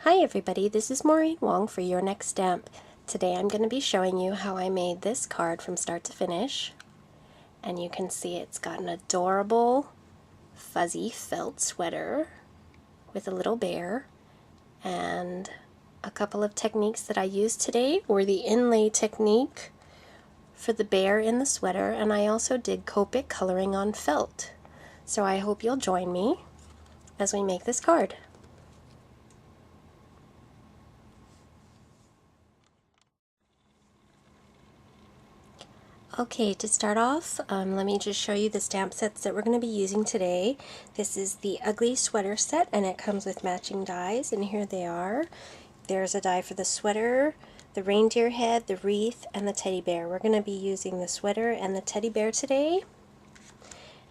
Hi everybody, this is Maureen Wong for Your Next Stamp. Today I'm going to be showing you how I made this card from start to finish. And you can see it's got an adorable fuzzy felt sweater with a little bear. And a couple of techniques that I used today were the inlay technique for the bear in the sweater, and I also did Copic coloring on felt. So I hope you'll join me as we make this card. Okay, to start off, let me just show you the stamp sets that we're going to be using today. This is the Ugly Sweater set, and it comes with matching dies, and here they are. There's a die for the sweater, the reindeer head, the wreath, and the teddy bear. We're going to be using the sweater and the teddy bear today.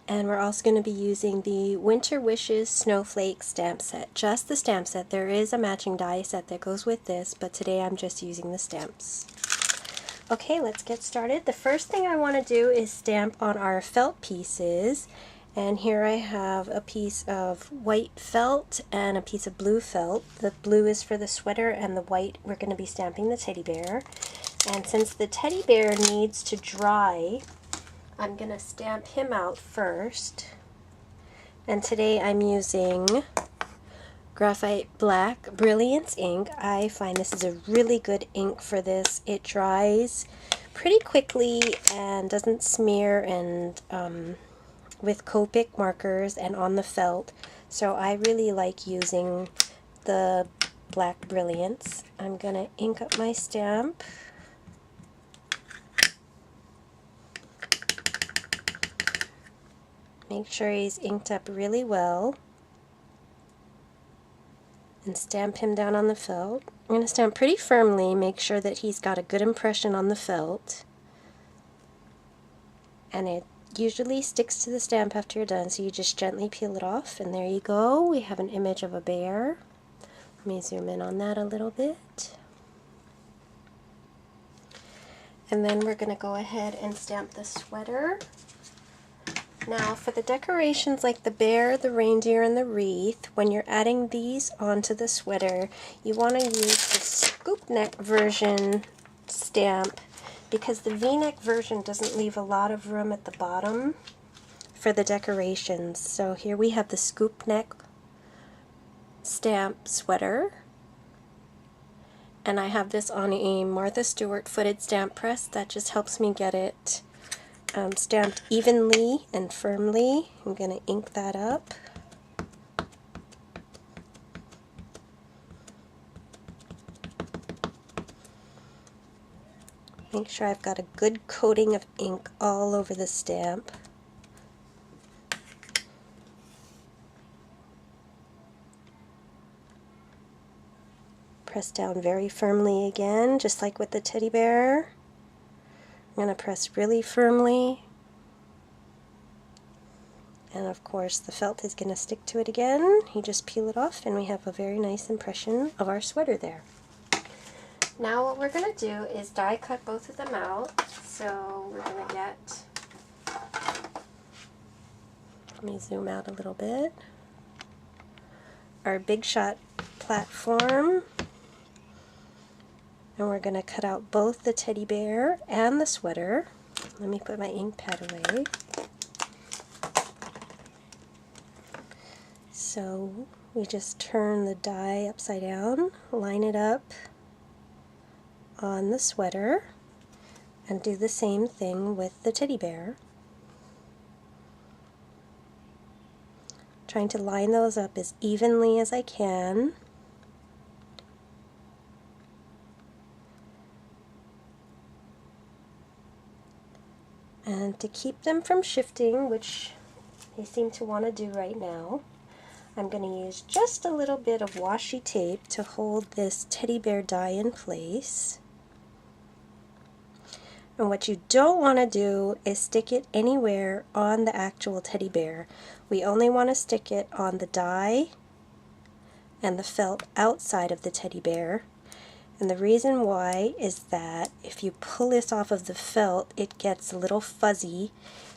And we're also going to be using the Winter Wishes Snowflake stamp set. Just the stamp set. There is a matching die set that goes with this, but today I'm just using the stamps. Okay, let's get started. The first thing I want to do is stamp on our felt pieces. And here I have a piece of white felt and a piece of blue felt. The blue is for the sweater and the white we're going to be stamping the teddy bear. And since the teddy bear needs to dry, I'm going to stamp him out first. And today I'm using Graphite Black Brilliance ink. I find this is a really good ink for this. It dries pretty quickly and doesn't smear and with Copic markers and on the felt. So I really like using the Black Brilliance. I'm going to ink up my stamp. Make sure he's inked up really well. And stamp him down on the felt. I'm going to stamp pretty firmly, make sure that he's got a good impression on the felt. And it usually sticks to the stamp after you're done, so you just gently peel it off, and there you go. We have an image of a bear. Let me zoom in on that a little bit. And then we're going to go ahead and stamp the sweater. Now for the decorations like the bear, the reindeer, and the wreath, when you're adding these onto the sweater, you want to use the scoop neck version stamp because the V-neck version doesn't leave a lot of room at the bottom for the decorations. So here we have the scoop neck stamp sweater. And I have this on a Martha Stewart footed stamp press. That just helps me get it stamped evenly and firmly. I'm going to ink that up. Make sure I've got a good coating of ink all over the stamp. Press down very firmly again, just like with the teddy bear. I'm going to press really firmly. And of course the felt is going to stick to it again. You just peel it off and we have a very nice impression of our sweater there. Now what we're going to do is die cut both of them out. So we're going to get, let me zoom out a little bit, our Big Shot platform. And we're going to cut out both the teddy bear and the sweater. Let me put my ink pad away. So we just turn the die upside down, line it up on the sweater, and do the same thing with the teddy bear. Trying to line those up as evenly as I can. And to keep them from shifting, which they seem to want to do right now, I'm going to use just a little bit of washi tape to hold this teddy bear die in place. And what you don't want to do is stick it anywhere on the actual teddy bear. We only want to stick it on the die and the felt outside of the teddy bear. And the reason why is that if you pull this off of the felt, it gets a little fuzzy,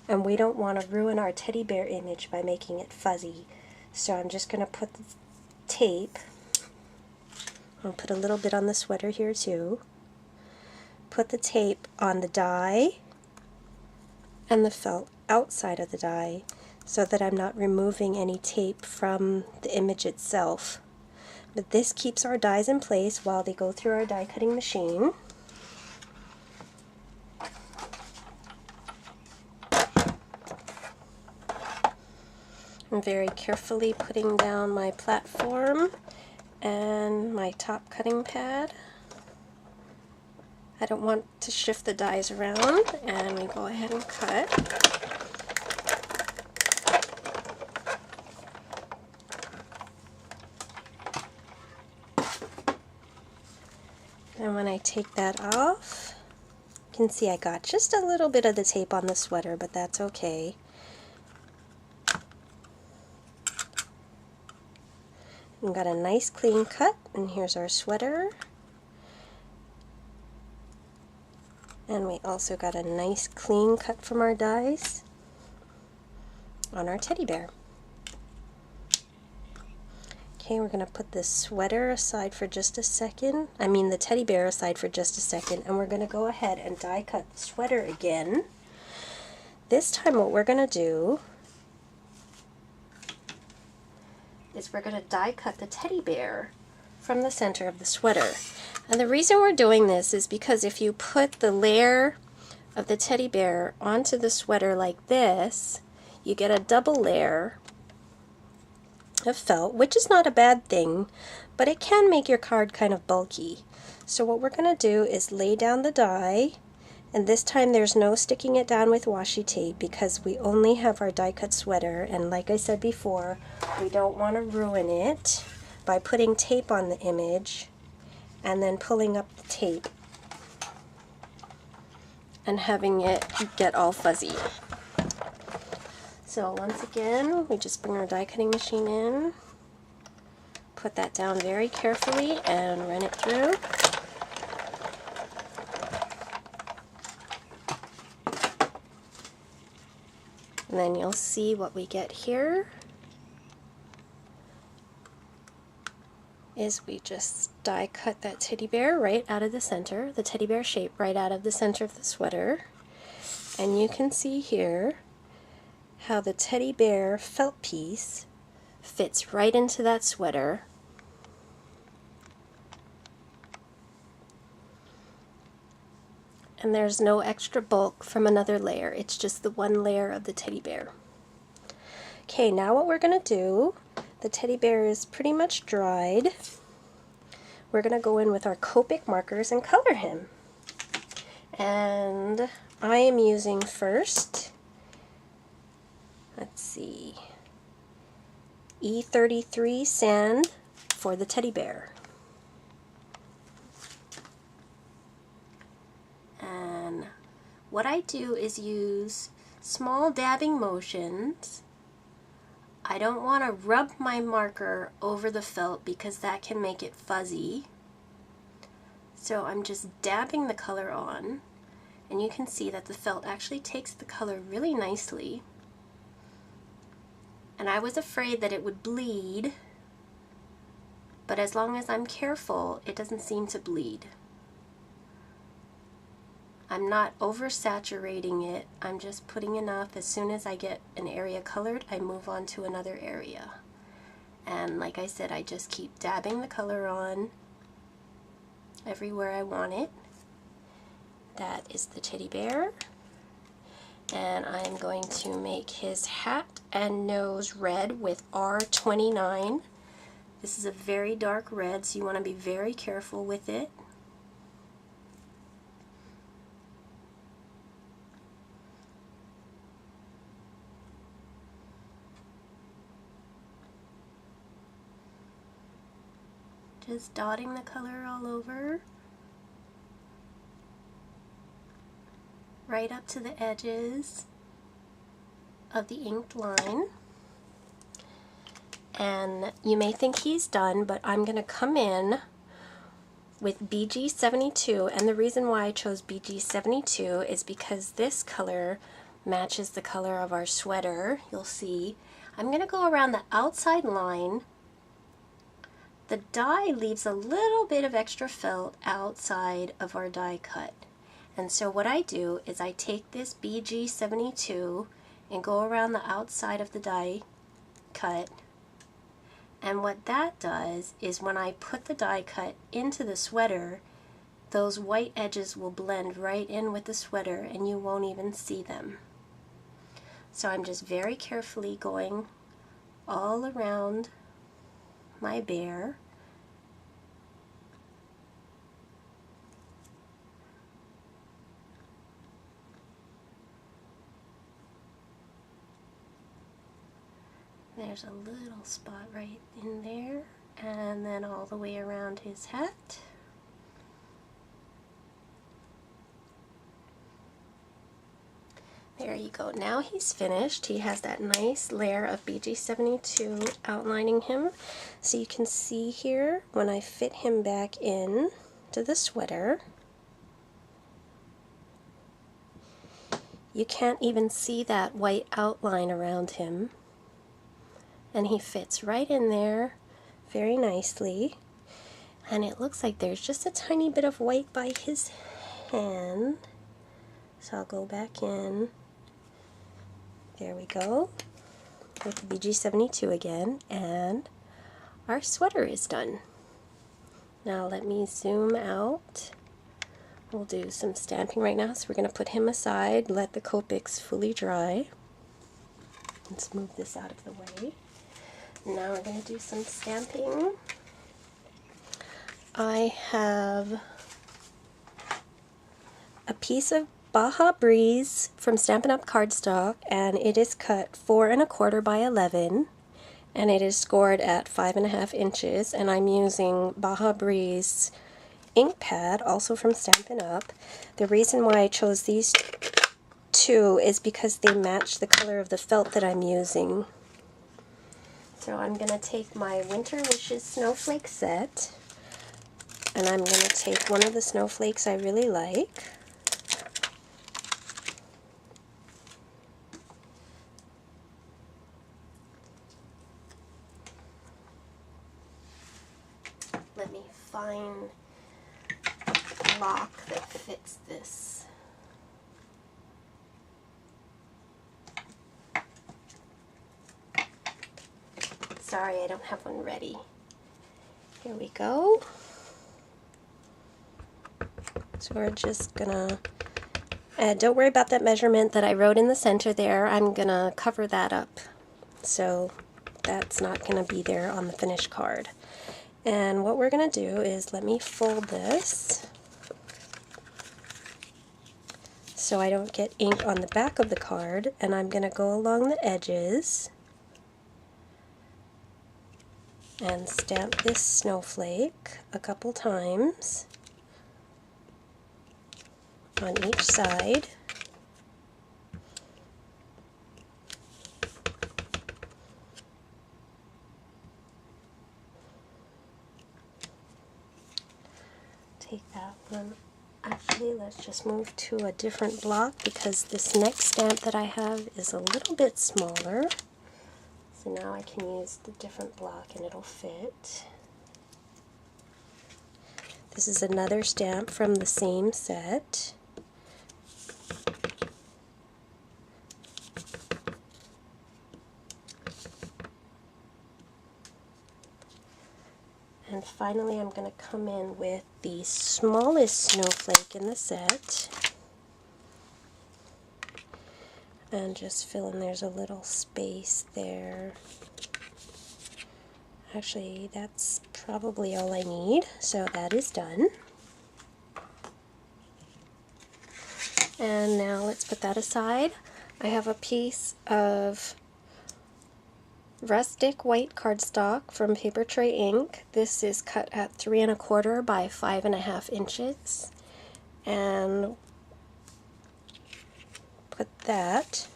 and we don't want to ruin our teddy bear image by making it fuzzy. So I'm just going to put the tape I'll put a little bit on the sweater here too. Put the tape on the die and the felt outside of the die so that I'm not removing any tape from the image itself. But this keeps our dies in place while they go through our die cutting machine. I'm very carefully putting down my platform and my top cutting pad. I don't want to shift the dies around, and we go ahead and cut. And when I take that off, you can see I got just a little bit of the tape on the sweater, but that's okay. We've got a nice clean cut, and here's our sweater. And we also got a nice clean cut from our dies on our teddy bear. Okay, we're going to put this sweater aside for just a second. The teddy bear aside for just a second, and we're going to go ahead and die cut the sweater again. This time what we're going to do is we're going to die cut the teddy bear from the center of the sweater. And the reason we're doing this is because if you put the layer of the teddy bear onto the sweater like this, you get a double layer of felt, which is not a bad thing, but it can make your card kind of bulky. So what we're going to do is lay down the die, and this time there's no sticking it down with washi tape because we only have our die cut sweater, and like I said before, we don't want to ruin it by putting tape on the image and then pulling up the tape and having it get all fuzzy. So once again, we just bring our die cutting machine in, put that down very carefully and run it through. And then you'll see what we get here is we just die cut that teddy bear right out of the center, the teddy bear shape right out of the center of the sweater. And you can see here how the teddy bear felt piece fits right into that sweater. And there's no extra bulk from another layer, it's just the one layer of the teddy bear. Okay, now what we're going to do, the teddy bear is pretty much dried. We're going to go in with our Copic markers and color him. And I am using first, let's see, E33 sand for the teddy bear. And what I do is use small dabbing motions. I don't want to rub my marker over the felt because that can make it fuzzy. So I'm just dabbing the color on, and you can see that the felt actually takes the color really nicely. And I was afraid that it would bleed, but as long as I'm careful, it doesn't seem to bleed. I'm not oversaturating it, I'm just putting enough. As soon as I get an area colored, I move on to another area. And like I said, I just keep dabbing the color on everywhere I want it. That is the teddy bear. And I'm going to make his hat and nose red with R29. This is a very dark red, so you want to be very careful with it. Just dotting the color all over, right up to the edges of the inked line. And you may think he's done, but I'm going to come in with BG72, and the reason why I chose BG72 is because this color matches the color of our sweater. You'll see I'm going to go around the outside line The die leaves a little bit of extra felt outside of our die cut. And so what I do is I take this BG72 and go around the outside of the die cut. And what that does is when I put the die cut into the sweater, those white edges will blend right in with the sweater and you won't even see them. So I'm just very carefully going all around my bear. There's a little spot right in there, and then all the way around his hat. There you go. Now he's finished. He has that nice layer of BG72 outlining him. So you can see here when I fit him back in to the sweater, you can't even see that white outline around him. And he fits right in there very nicely. And it looks like there's just a tiny bit of white by his hand. So I'll go back in. There we go, with the BG72 again, and our sweater is done. Now let me zoom out. We'll do some stamping right now, so we're going to put him aside, let the Copics fully dry. Let's move this out of the way. Now we're going to do some stamping. I have a piece of Baja Breeze from Stampin' Up! Cardstock, and it is cut 4 1/4 by 11, and it is scored at 5 1/2 inches, and I'm using Baja Breeze ink pad, also from Stampin' Up! The reason why I chose these two is because they match the color of the felt that I'm using. So I'm going to take my Winter Wishes snowflake set, and I'm going to take one of the snowflakes I really like. Let me find a block that fits this. Sorry, I don't have one ready. Here we go. So we're just gonna, don't worry about that measurement that I wrote in the center there. I'm gonna cover that up. So that's not gonna be there on the finished card. And what we're going to do is, let me fold this so I don't get ink on the back of the card, and I'm going to go along the edges and stamp this snowflake a couple times on each side. Take that one. Actually, let's just move to a different block because this next stamp that I have is a little bit smaller. So now I can use the different block and it'll fit. This is another stamp from the same set. And finally, I'm going to come in with the smallest snowflake in the set and just fill in. There's a little space there. Actually, that's probably all I need, so that is done. And now let's put that aside. I have a piece of rustic white cardstock from Paper Tray Ink. This is cut at 3 1/4 by 5 1/2 inches, and put that.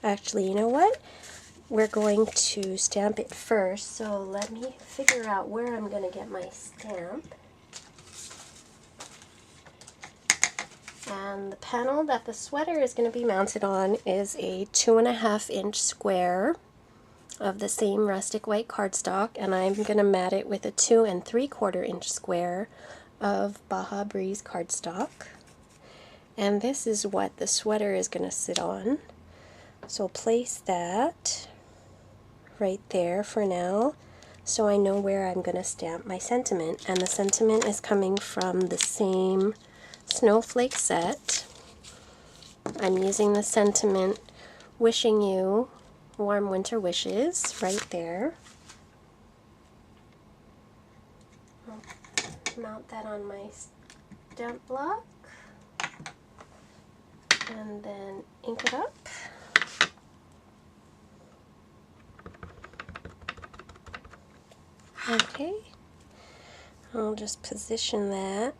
Actually, you know what? We're going to stamp it first, so let me figure out where I'm going to get my stamp. And the panel that the sweater is going to be mounted on is a 2 1/2 inch square of the same rustic white cardstock, and I'm going to mat it with a 2 3/4 inch square of Baja Breeze cardstock. And this is what the sweater is going to sit on. So place that right there for now, so I know where I'm going to stamp my sentiment. And the sentiment is coming from the same snowflake set. I'm using the sentiment Wishing You Warm Winter Wishes right there. I'll mount that on my stamp block and then ink it up. Okay, I'll just position that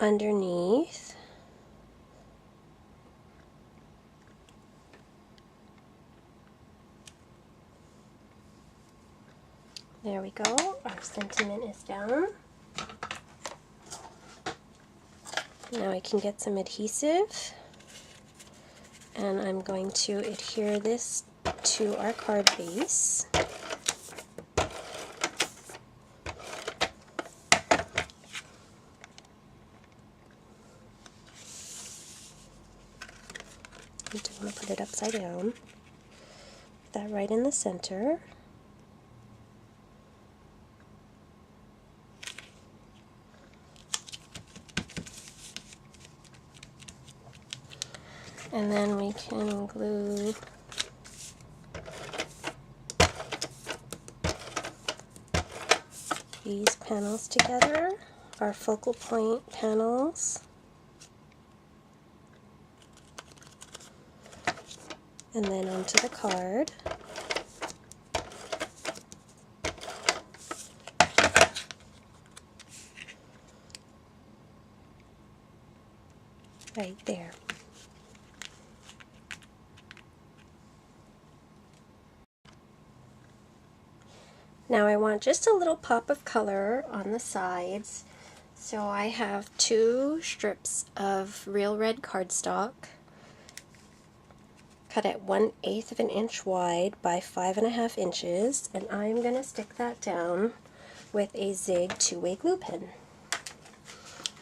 underneath. There we go, our sentiment is down. Now I can get some adhesive, and I'm going to adhere this to our card base. I'm going to put it upside down. Put that right in the center. And then we can glue these panels together, our focal point panels. And then onto the card. Right there. Now I want just a little pop of color on the sides, so I have 2 strips of real red cardstock cut at 1/8 of an inch wide by 5.5 inches, and I'm going to stick that down with a Zig 2-way glue pen.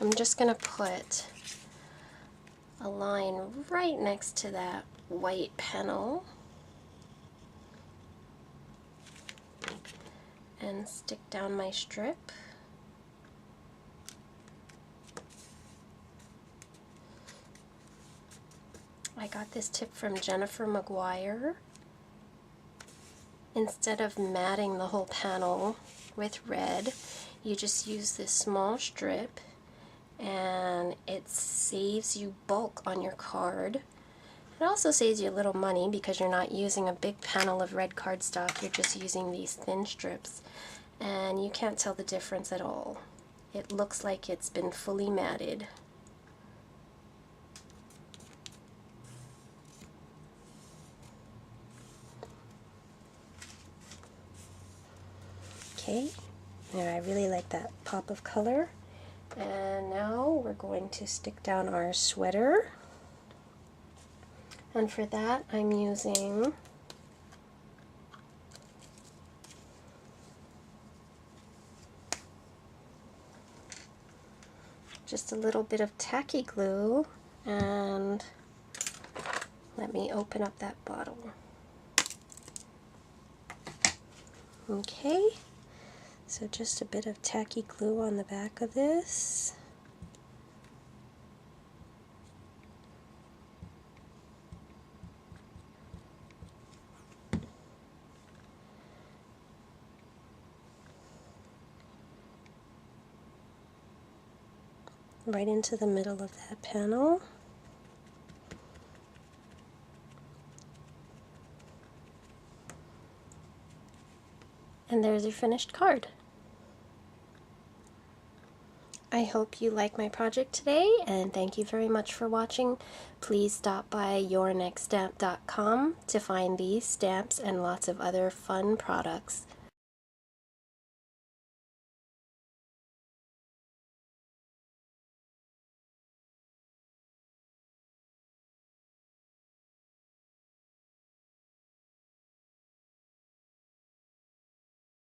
I'm just going to put a line right next to that white panel and stick down my strip. I got this tip from Jennifer McGuire. Instead of matting the whole panel with red, you just use this small strip, and it saves you bulk on your card. It also saves you a little money because you're not using a big panel of red cardstock, you're just using these thin strips, and you can't tell the difference at all. It looks like it's been fully matted. Okay, there, I really like that pop of color. And now we're going to stick down our sweater. And for that, I'm using just a little bit of tacky glue, and let me open up that bottle. Okay, so just a bit of tacky glue on the back of this. Right into the middle of that panel. And there's your finished card. I hope you like my project today, and thank you very much for watching. Please stop by yournextstamp.com to find these stamps and lots of other fun products.